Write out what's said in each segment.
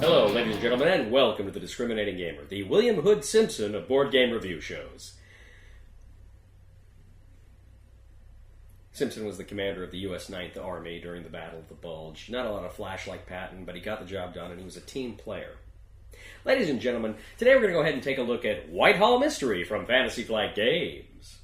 Hello, ladies and gentlemen, and welcome to The Discriminating Gamer, the William Hood Simpson of board game review shows. Simpson was the commander of the U.S. Ninth Army during the Battle of the Bulge. Not a lot of flash like Patton, but he got the job done, and he was a team player. Ladies and gentlemen, today we're going to go ahead and take a look at Whitehall Mystery from Fantasy Flight Games.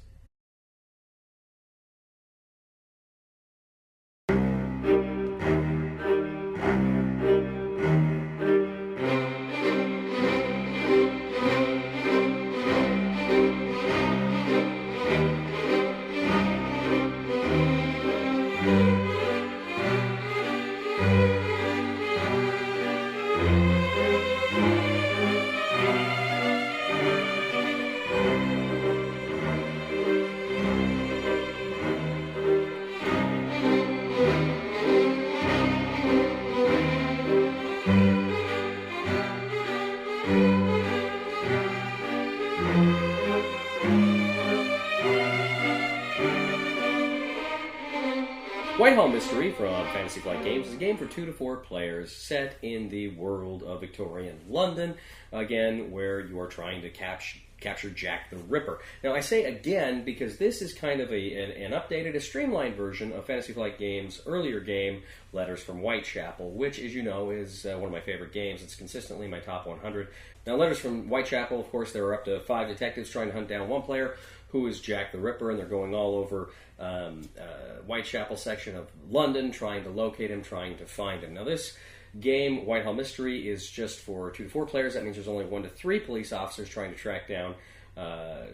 Whitehall Mystery from Fantasy Flight Games is a game for 2 to 4 players set in the world of Victorian London, again, where you are trying to capture Jack the Ripper. Now, I say again because this is kind of an updated, a streamlined version of Fantasy Flight Games' earlier game, Letters from Whitechapel, which, as you know, is one of my favorite games. It's consistently my top 100. Now, Letters from Whitechapel, of course, there are up to 5 detectives trying to hunt down one player who is Jack the Ripper, and they're going all over Whitechapel section of London, trying to locate him, trying to find him. Now, this game, Whitehall Mystery, is just for 2 to 4 players. That means there's only 1 to 3 police officers trying to track down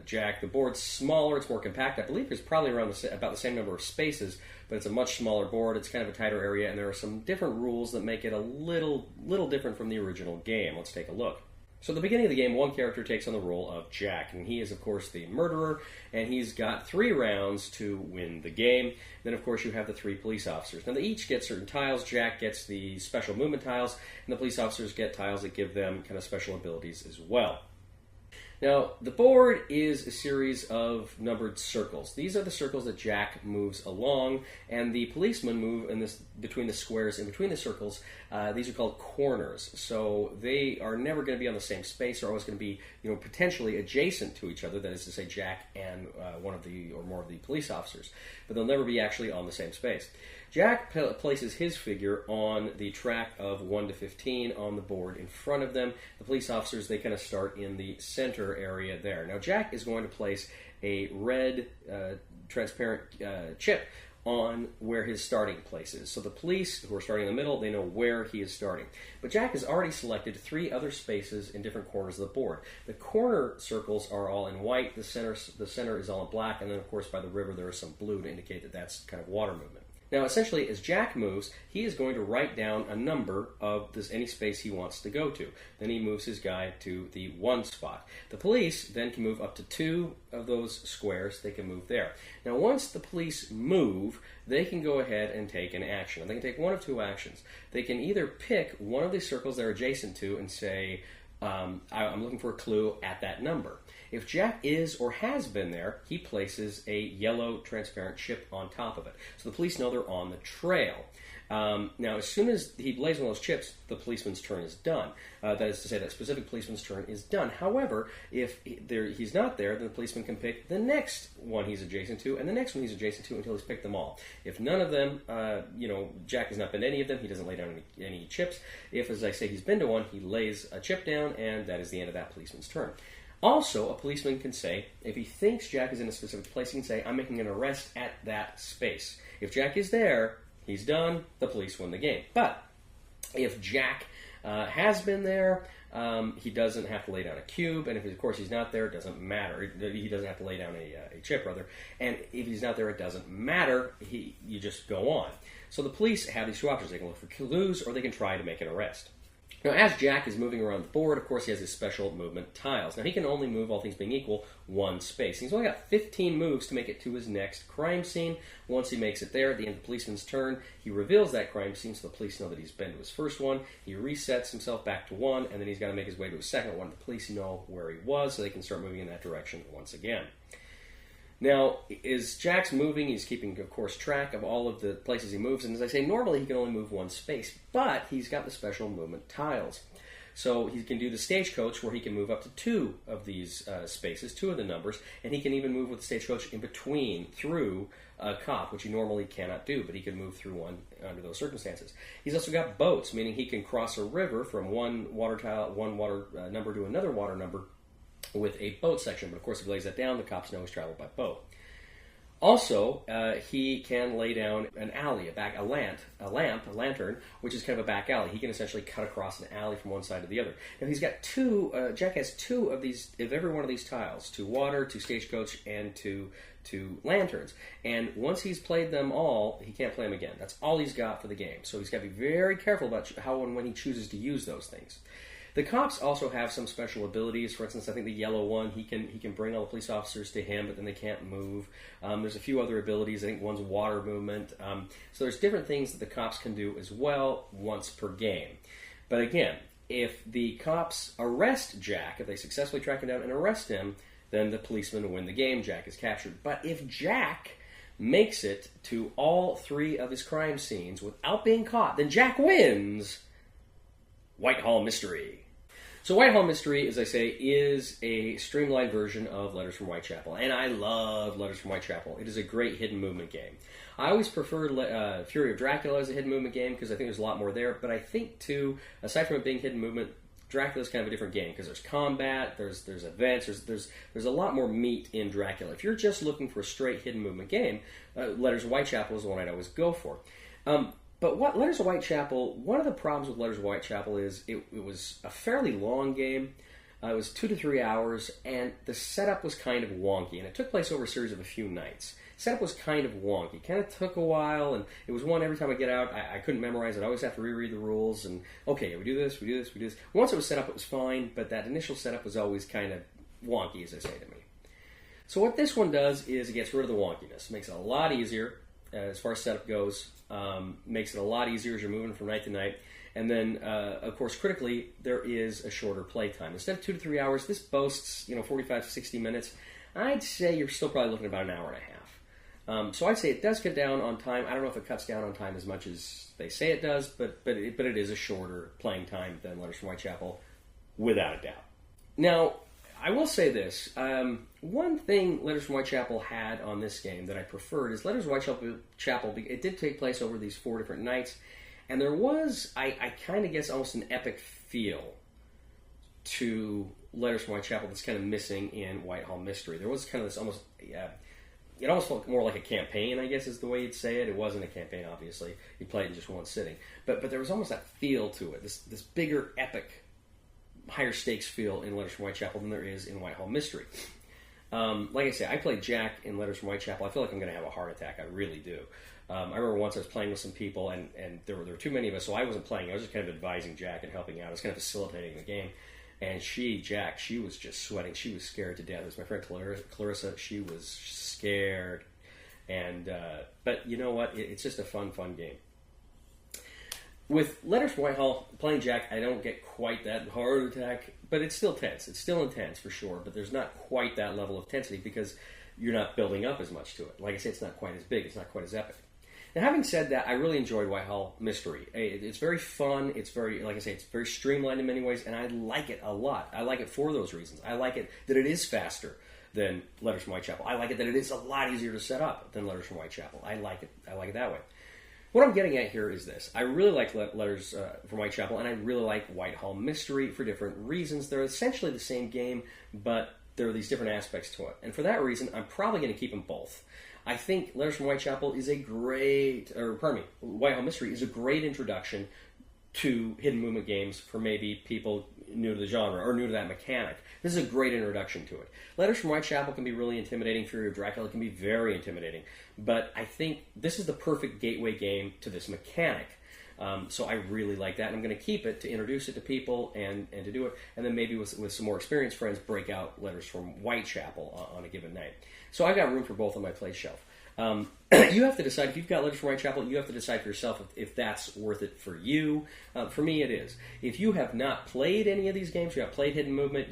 Jack. The board's smaller, it's more compact. I believe there's probably around about the same number of spaces, but it's a much smaller board. It's kind of a tighter area, and there are some different rules that make it a little different from the original game. Let's take a look. So at the beginning of the game, one character takes on the role of Jack, and he is, of course, the murderer, and he's got 3 rounds to win the game. Then, of course, you have the 3 police officers. Now, they each get certain tiles. Jack gets the special movement tiles, and the police officers get tiles that give them kind of special abilities as well. Now, the board is a series of numbered circles. These are the circles that Jack moves along, and the policemen move between the squares in between the circles. These are called corners, so they are never going to be on the same space. They're always going to be, potentially adjacent to each other. That is to say, Jack and one of the or more of the police officers, but they'll never be actually on the same space. Jack places his figure on the track of 1 to 15 on the board in front of them. The police officers, they kind of start in the center area there. Now, Jack is going to place a red transparent chip on where his starting place is. So the police, who are starting in the middle, they know where he is starting. But Jack has already selected 3 other spaces in different corners of the board. The corner circles are all in white, the center is all in black, and then, of course, by the river there is some blue to indicate that that's kind of water movement. Now, essentially, as Jack moves, he is going to write down a number of any space he wants to go to. Then he moves his guy to the 1 spot. The police then can move up to 2 of those squares. They can move there. Now, once the police move, they can go ahead and take an action. And they can take 1 of 2 actions. They can either pick one of these circles they're adjacent to and say, I'm looking for a clue at that number. If Jack is or has been there, he places a yellow transparent chip on top of it. So the police know they're on the trail. Now, as soon as he lays one of those chips, the policeman's turn is done. That is to say, that specific policeman's turn is done. However, if he's not there, then the policeman can pick the next one he's adjacent to and the next one he's adjacent to until he's picked them all. If none of them, Jack has not been to any of them, he doesn't lay down any chips. If, as I say, he's been to one, he lays a chip down, and that is the end of that policeman's turn. Also, a policeman can say, if he thinks Jack is in a specific place, he can say, I'm making an arrest at that space. If Jack is there, he's done, the police win the game. But if Jack has been there, he doesn't have to lay down a cube, and if, of course, he's not there, it doesn't matter. He doesn't have to lay down a chip, rather. And if he's not there, it doesn't matter. You just go on. So the police have these 2 options. They can look for clues, or they can try to make an arrest. Now, as Jack is moving around the board, of course, he has his special movement tiles. Now, he can only move, all things being equal, 1 space. He's only got 15 moves to make it to his next crime scene. Once he makes it there, at the end of the policeman's turn, he reveals that crime scene so the police know that he's been to his first one. He resets himself back to 1, and then he's got to make his way to his second one. The police know where he was, so they can start moving in that direction once again. Now, as Jack's moving, he's keeping, of course, track of all of the places he moves. And as I say, normally he can only move one space, but he's got the special movement tiles. So he can do the stagecoach where he can move up to 2 of these spaces, 2 of the numbers, and he can even move with the stagecoach in between through a cop, which he normally cannot do, but he can move through one under those circumstances. He's also got boats, meaning he can cross a river from one water number to another water number with a boat section. But of course, if he lays that down, the cops know he's traveled by boat. Also, he can lay down an alley, a lantern, which is kind of a back alley. He can essentially cut across an alley from one side to the other. And he's got 2. Jack has 2 of these, of every one of these tiles: to water, to stagecoach, and to lanterns. And once he's played them all, he can't play them again. That's all he's got for the game. So he's got to be very careful about how and when he chooses to use those things. The cops also have some special abilities. For instance, I think the yellow one, he can bring all the police officers to him, but then they can't move. There's a few other abilities. I think one's water movement. So there's different things that the cops can do as well once per game. But again, if the cops arrest Jack, if they successfully track him down and arrest him, then the policemen win the game. Jack is captured. But if Jack makes it to all 3 of his crime scenes without being caught, then Jack wins Whitehall Mystery. So Whitehall Mystery, as I say, is a streamlined version of Letters from Whitechapel, and I love Letters from Whitechapel. It is a great hidden movement game. I always prefer Fury of Dracula as a hidden movement game because I think there's a lot more there, but I think, too, aside from it being hidden movement, Dracula's kind of a different game because there's combat, there's events, there's a lot more meat in Dracula. If you're just looking for a straight hidden movement game, Letters of Whitechapel is the one I'd always go for. But what Letters of Whitechapel, one of the problems with Letters of Whitechapel is it was a fairly long game. It was 2 to 3 hours, and the setup was kind of wonky, and it took place over a series of a few nights. Setup was kind of wonky. Kind of took a while, and it was one every time I get out, I couldn't memorize it. I always have to reread the rules, and okay, we do this, we do this, we do this. Once it was set up, it was fine, but that initial setup was always kind of wonky, as they say to me. So what this one does is it gets rid of the wonkiness. Makes it a lot easier as far as setup goes. Makes it a lot easier as you're moving from night to night. And then, of course, critically, there is a shorter play time. Instead of 2 to 3 hours, this boasts 45 to 60 minutes. I'd say you're still probably looking at about an hour and a half. So I'd say it does cut down on time. I don't know if it cuts down on time as much as they say it does, but it is a shorter playing time than Letters from Whitechapel, without a doubt. Now, I will say this. One thing Letters from Whitechapel had on this game that I preferred is Letters from Whitechapel, it did take place over these 4 different nights, and there was, I kind of guess, almost an epic feel to Letters from Whitechapel that's kind of missing in Whitehall Mystery. There was kind of this almost, it almost felt more like a campaign, I guess is the way you'd say it. It wasn't a campaign, obviously. You played in just one sitting. But there was almost that feel to it, this bigger, epic, higher stakes feel in Letters from Whitechapel than there is in Whitehall Mystery. Like I say, I played Jack in Letters from Whitechapel. I feel like I'm going to have a heart attack. I really do. I remember once I was playing with some people, and there were too many of us, so I wasn't playing. I was just kind of advising Jack and helping out. I was kind of facilitating the game. And Jack, she was just sweating. She was scared to death. It was my friend Clarissa. She was scared. But you know what? It's just a fun game. With Letters from Whitehall, playing Jack, I don't get quite that heart attack, but it's still tense. It's still intense, for sure, but there's not quite that level of intensity because you're not building up as much to it. Like I said, it's not quite as big. It's not quite as epic. Now, having said that, I really enjoyed Whitehall Mystery. It's very fun. It's very, like I say, it's very streamlined in many ways, and I like it a lot. I like it for those reasons. I like it that it is faster than Letters from Whitechapel. I like it that it is a lot easier to set up than Letters from Whitechapel. I like it that way. What I'm getting at here is this. I really like Letters from Whitechapel, and I really like Whitehall Mystery for different reasons. They're essentially the same game, but there are these different aspects to it. And for that reason, I'm probably going to keep them both. I think Letters from Whitechapel is Whitehall Mystery is a great introduction to hidden movement games for maybe people new to the genre or new to that mechanic. This is a great introduction to it. Letters from Whitechapel can be really intimidating. Fury of Dracula can be very intimidating. But I think this is the perfect gateway game to this mechanic. So I really like that, and I'm going to keep it to introduce it to people and to do it, and then maybe with some more experienced friends, break out Letters from Whitechapel on a given night. So I've got room for both on my play shelf. You have to decide, if you've got Letters from Whitechapel, you have to decide for yourself if that's worth it for you. For me, it is. If you have not played any of these games, you have played Hidden Movement,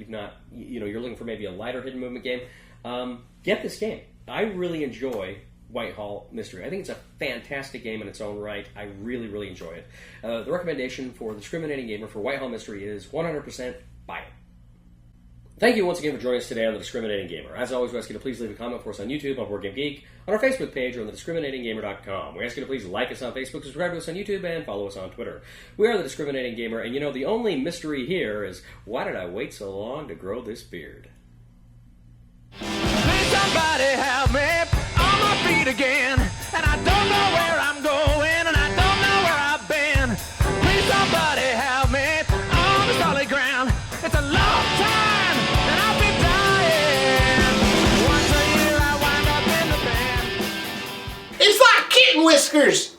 you're looking for maybe a lighter Hidden Movement game, get this game. I really enjoy Whitehall Mystery. I think it's a fantastic game in its own right. I really, really enjoy it. The recommendation for the Discriminating Gamer for Whitehall Mystery is 100% buy it. Thank you once again for joining us today on The Discriminating Gamer. As always, we ask you to please leave a comment for us on YouTube, on Board Game Geek, on our Facebook page, or on thediscriminatinggamer.com. We ask you to please like us on Facebook, subscribe to us on YouTube, and follow us on Twitter. We are The Discriminating Gamer, and you know, the only mystery here is, why did I wait so long to grow this beard? Please somebody help me on my feet again, and I don't know where I'm going, and I don't know where I've been. Please somebody help me on the solid ground. It's a long time, and I've been dying. Once a year I wind up in the band. It's like kitten whiskers.